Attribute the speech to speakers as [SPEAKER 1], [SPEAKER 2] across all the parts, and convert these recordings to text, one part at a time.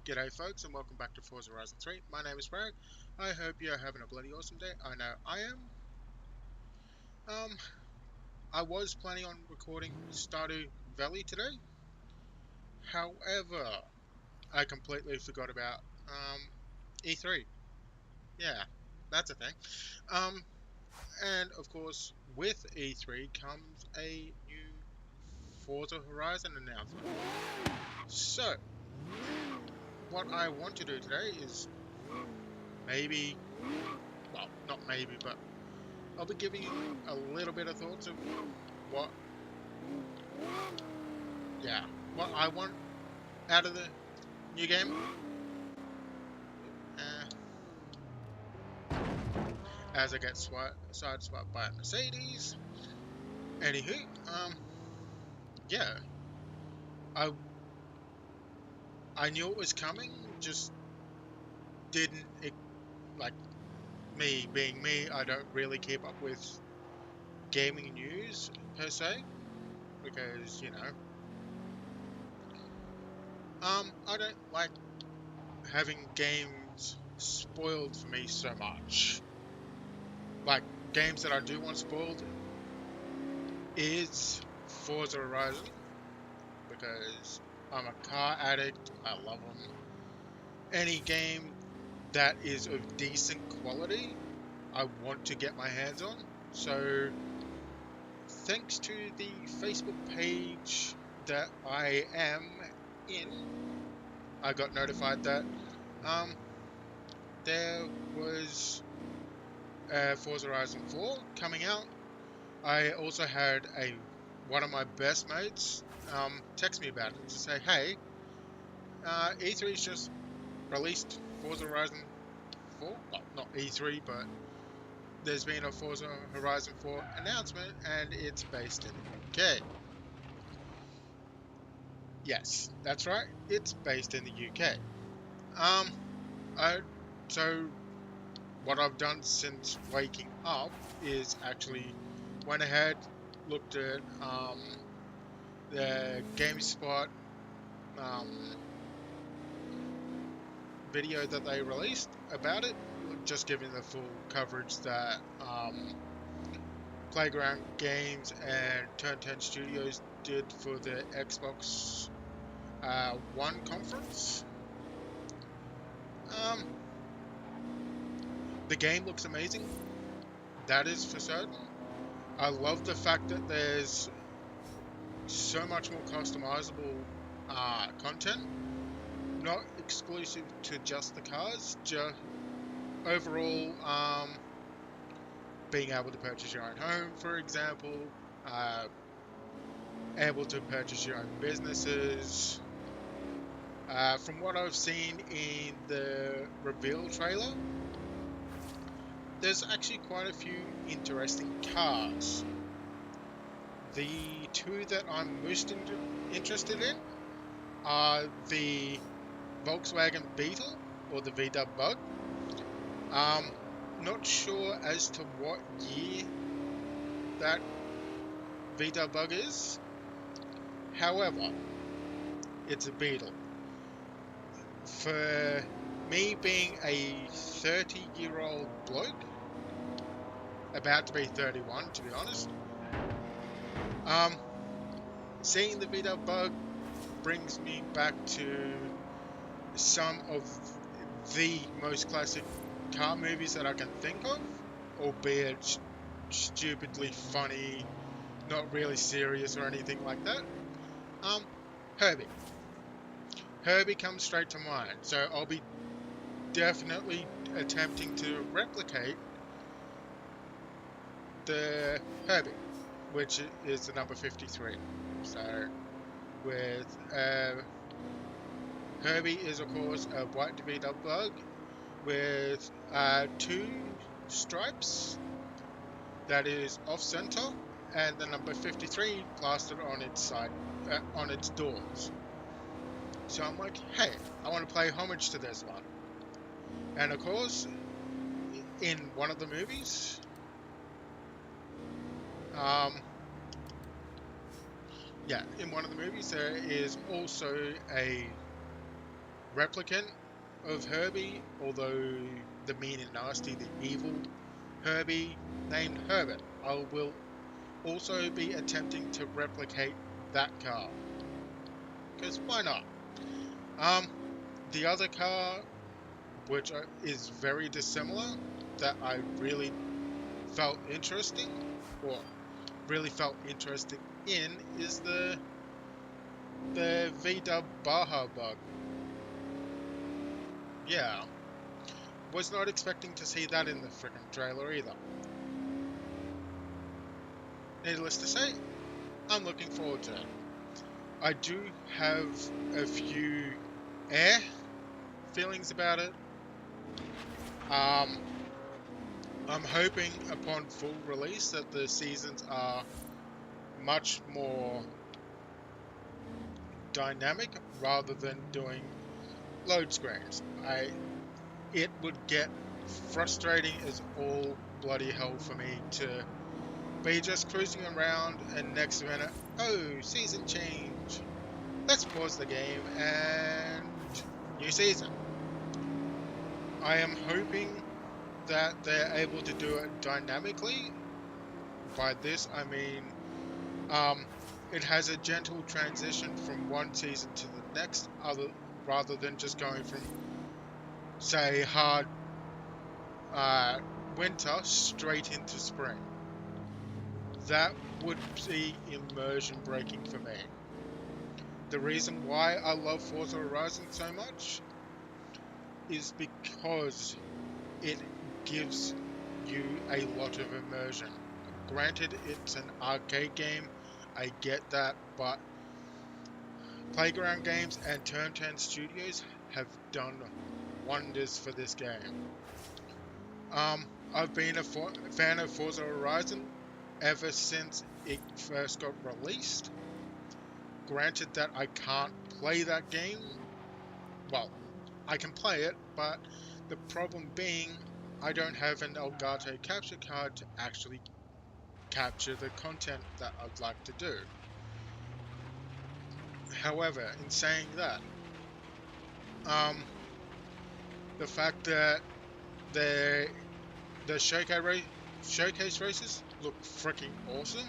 [SPEAKER 1] G'day folks and welcome back to Forza Horizon 3. My name is Brad. I hope you're having a bloody awesome day. I know I am. Um, I was planning on recording Stardew Valley today. However, I completely forgot about E3. Yeah, that's a thing. Um, and of course, with E3 comes a new Forza Horizon announcement. So, what I want to do today is maybe, well, not maybe, but I'll be giving you a little bit of thoughts of what, yeah, what I want out of the new game. Uh, as I get sideswiped by a Mercedes. Anywho, yeah, I I knew it was coming, just didn't like me being me. I don't really keep up with gaming news per se because I don't like having games spoiled for me so much. Like games that I do want spoiled is Forza Horizon because I'm a car addict. I love them. Any game that is of decent quality, I want to get my hands on. So, thanks to the Facebook page that I am in, I got notified that um, there was Forza Horizon 4 coming out. I also had one of my best mates text me about it to say, "Hey, E3's just released Forza Horizon 4. Well, not E3, but there's been a Forza Horizon 4 announcement, and it's based in the UK." Yes, that's right. It's based in the UK. Um, I so what I've done since waking up is actually went ahead, looked at the GameSpot um, video that they released about it, just giving the full coverage that Playground Games and Turn 10 Studios did for the Xbox One conference. Um, the game looks amazing. That is for certain. I love the fact that there's so much more customizable content, not exclusive to just the cars, just overall being able to purchase your own home, for example, uh, able to purchase your own businesses. From what I've seen in the reveal trailer, there's actually quite a few interesting cars. The two that I'm most interested in are the Volkswagen Beetle or the VW Bug. Um, Not sure as to what year that VW Bug is. However, it's a Beetle. For me being a 30-year-old bloke, about to be 31 to be honest, um, seeing the VW Bug brings me back to some of the most classic car movies that I can think of, albeit stupidly funny, not really serious or anything like that. Um, Herbie. Herbie comes straight to mind, so I'll be definitely attempting to replicate the Herbie, which is the number 53. So with Herbie is of course a white DeVito bug with two stripes that is off center and the number 53 plastered on its side on its doors. So I'm like, hey, I want to play homage to this one. And of course, in one of the movies, um, yeah, in one of the movies there is also a replicant of Herbie, although the mean and nasty, the evil Herbie named Herbert. I will also be attempting to replicate that car, because why not? Um, the other car, which is very dissimilar, that I really felt interesting, or really felt interested in, is the VW Baja Bug. Yeah, was not expecting to see that in the freaking trailer either. Needless to say, I'm looking forward to it. I do have a few feelings about it. I'm hoping upon full release that the seasons are much more dynamic rather than doing load screens. It would get frustrating as all bloody hell for me to be just cruising around and next minute, oh, season change. Let's pause the game and new season. I am hoping that they're able to do it dynamically. By this, I mean, it has a gentle transition from one season to the next, rather than just going from, say, hard winter straight into spring. That would be immersion breaking for me. The reason why I love Forza Horizon so much is because it gives you a lot of immersion. Granted, it's an arcade game, I get that, but Playground Games and Turn 10 Studios have done wonders for this game. I've been a fan of Forza Horizon ever since it first got released. Granted that I can't play that game, well, I can play it, but the problem being I don't have an Elgato capture card to actually capture the content that I'd like to do. However, in saying that, the fact that the showcase races look freaking awesome.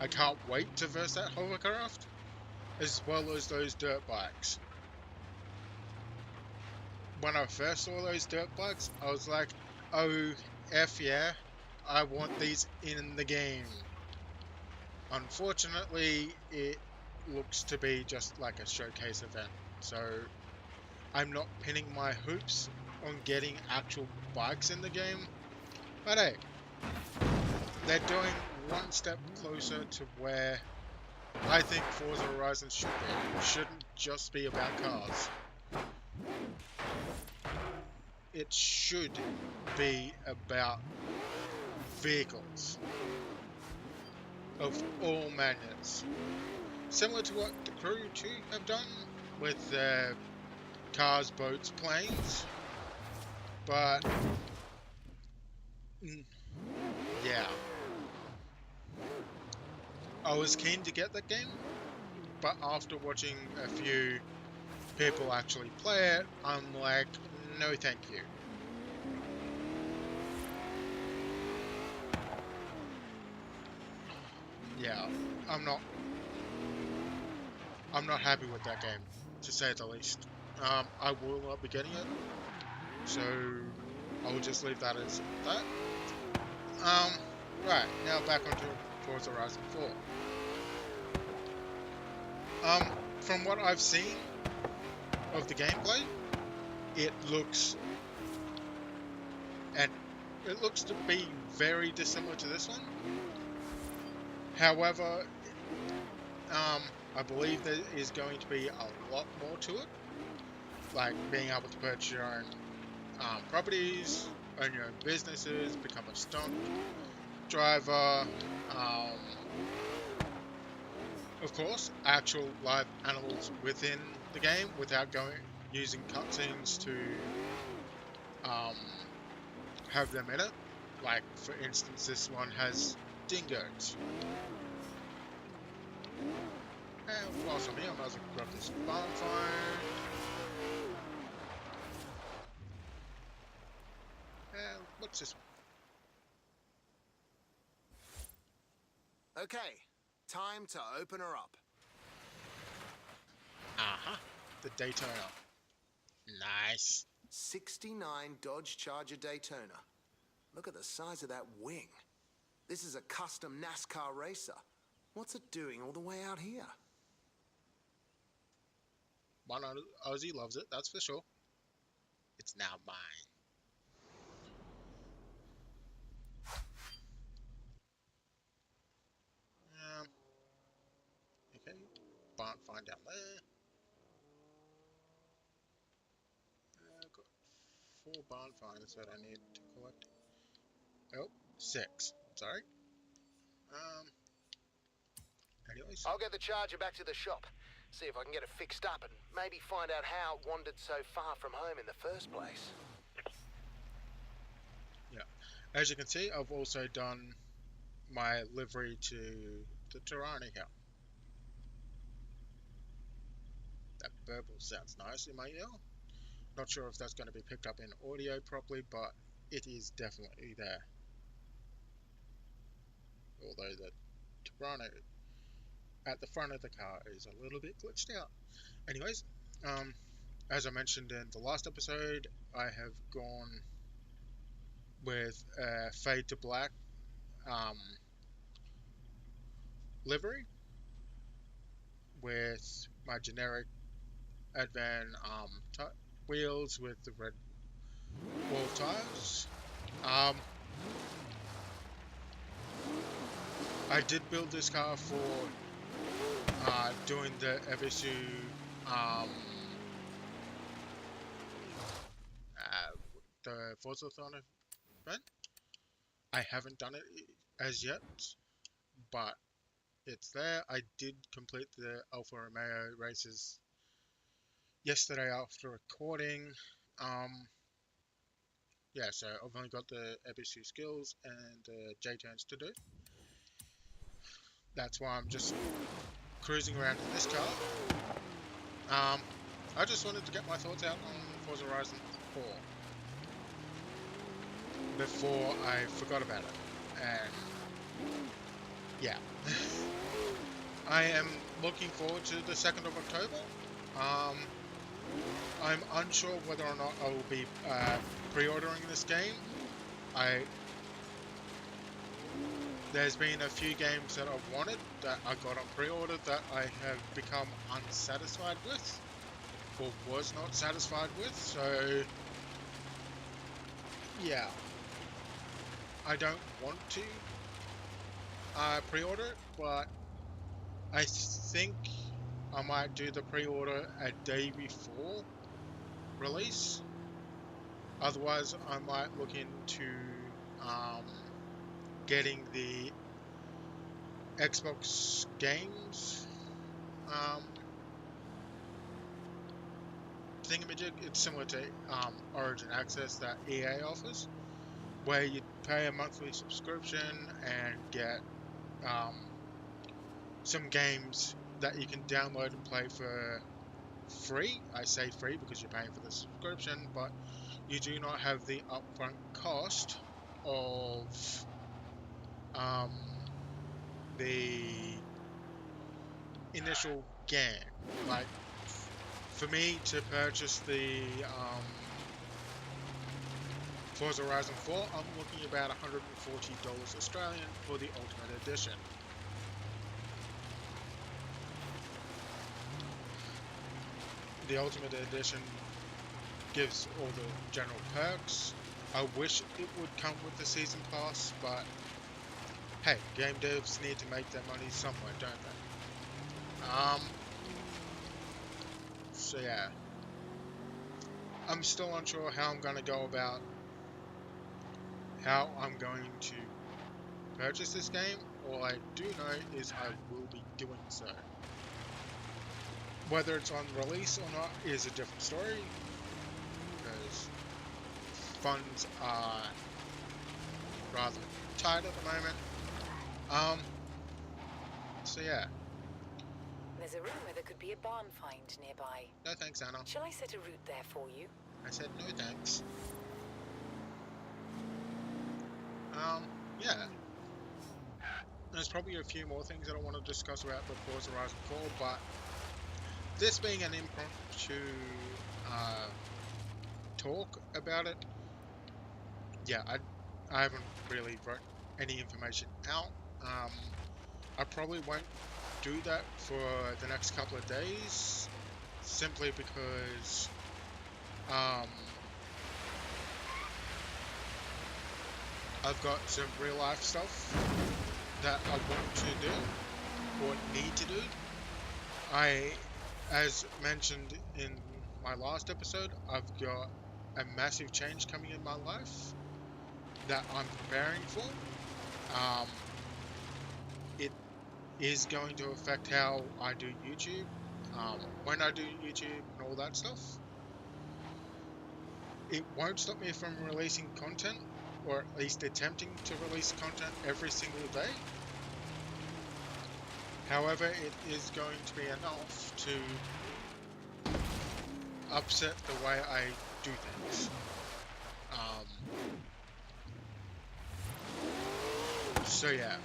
[SPEAKER 1] I can't wait to verse that hovercraft, as well as those dirt bikes. When I first saw those dirt bikes, I was like, oh, F yeah, I want these in the game. Unfortunately, it looks to be just like a showcase event, so I'm not pinning my hopes on getting actual bikes in the game. But hey, they're doing one step closer to where I think Forza Horizon should be. It shouldn't just be about cars. It should be about vehicles of all manners. Similar to what the Crew 2 have done with their cars, boats, planes. But, yeah. I was keen to get that game, but after watching a few people actually play it, I'm like, no thank you. Yeah, I'm not happy with that game, to say the least. I will not be getting it, so I'll just leave that as that. Right, now back onto Forza Horizon 4. From what I've seen of the gameplay, it looks to be very dissimilar to this one. However, I believe there is going to be a lot more to it, like being able to purchase your own properties, own your own businesses, become a stunt driver, of course, actual live animals within the game without using cutscenes to have them in it. Like, for instance, this one has dingoes. And whilst I'm here, I might as well grab this bonfire. what's this one?
[SPEAKER 2] Okay, time to open her up.
[SPEAKER 1] The Daytona. Nice.
[SPEAKER 2] 69 Dodge Charger Daytona. Look at the size of that wing. This is a custom NASCAR racer. What's it doing all the way out here?
[SPEAKER 1] One Aussie loves it, that's for sure. It's now mine. Okay, barn find down there. I've got 4 barn finds that I need to collect. Oh, 6. Sorry. Anyways.
[SPEAKER 2] I'll get the Charger back to the shop. See if I can get it fixed up and maybe find out how it wandered so far from home in the first place.
[SPEAKER 1] Yeah. As you can see, I've also done my livery to the Tyrannica. That burble sounds nice in my ear. Not sure if that's going to be picked up in audio properly, but it is definitely there. Although the Tyrannica at the front of the car is a little bit glitched out. Anyways, as I mentioned in the last episode, I have gone with fade to black livery with my generic Advan wheels with the red wall tires. I did build this car for doing the Ebisu the Forzathon event. I haven't done it as yet, but it's there. I did complete the Alfa Romeo races yesterday after recording. Yeah, so I've only got the Ebisu skills and the J-turns to do. That's why I'm just cruising around in this car. I just wanted to get my thoughts out on Forza Horizon 4 before I forgot about it, and yeah. I am looking forward to the 2nd of October. I'm unsure whether or not I will be pre-ordering this game. There's been a few games that I've wanted that I got on pre-order that I have become unsatisfied with, or was not satisfied with, so yeah. I don't want to pre-order it, but I think I might do the pre-order a day before release. Otherwise, I might look into getting the Xbox games thingamajig. It's similar to Origin Access that EA offers, where you pay a monthly subscription and get some games that you can download and play for free. I say free because you're paying for the subscription, but you do not have the upfront cost of the initial game. Like, for me to purchase the Forza Horizon 4, I'm looking about $140 Australian for the Ultimate Edition. The Ultimate Edition gives all the general perks. I wish it would come with the Season Pass, but hey, game devs need to make their money somewhere, don't they? So yeah. I'm still unsure how I'm going to go about how I'm going to purchase this game. All I do know is I will be doing so. Whether it's on release or not is a different story, because funds are rather tight at the moment. So yeah.
[SPEAKER 3] There's a rumour there could be a barn find nearby.
[SPEAKER 1] No thanks, Anna.
[SPEAKER 3] Shall I set a route there for you?
[SPEAKER 1] I said no thanks. Yeah. There's probably a few more things that I want to discuss about the Forza Horizon 4, but this being an impromptu uh, talk about it, yeah, I haven't really wrote any information out. Um, I probably won't do that for the next couple of days, simply because um, I've got some real life stuff that I want to do or need to do. As mentioned in my last episode, I've got a massive change coming in my life that I'm preparing for. Um, it is going to affect how I do YouTube, when I do YouTube and all that stuff. It won't stop me from releasing content, or at least attempting to release content every single day. However, it is going to be enough to upset the way I do things. So yeah.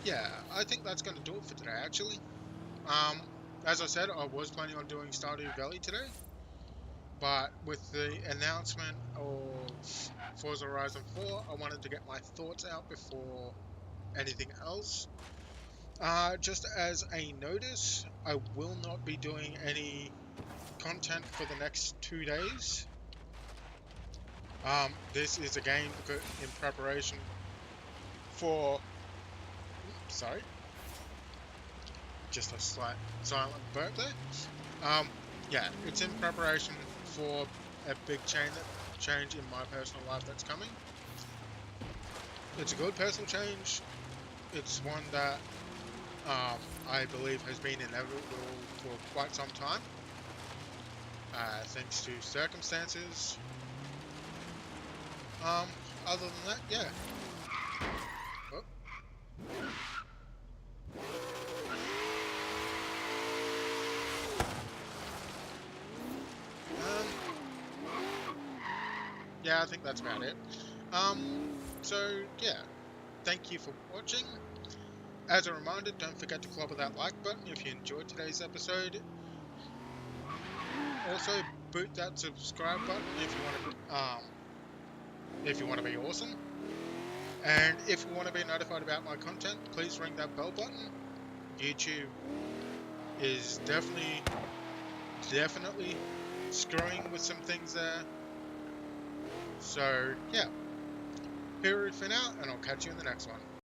[SPEAKER 1] Yeah, I think that's going to do it for today, actually. Um, as I said, I was planning on doing Stardew Valley today, but with the announcement of Forza Horizon 4, I wanted to get my thoughts out before anything else. Just as a notice, I will not be doing any content for the next 2 days. This is again in preparation for, sorry, just a slight silent burp there. Yeah, it's in preparation for a big change in my personal life that's coming. It's a good personal change. It's one that I believe has been inevitable for quite some time, thanks to circumstances. Other than that, yeah. Oh. Yeah, I think that's about it. So yeah, thank you for watching. As a reminder, don't forget to clobber that like button if you enjoyed today's episode. Also, boot that subscribe button if you want to be awesome. And if you want to be notified about my content, please ring that bell button. YouTube is definitely screwing with some things there. So yeah, period for now, and I'll catch you in the next one.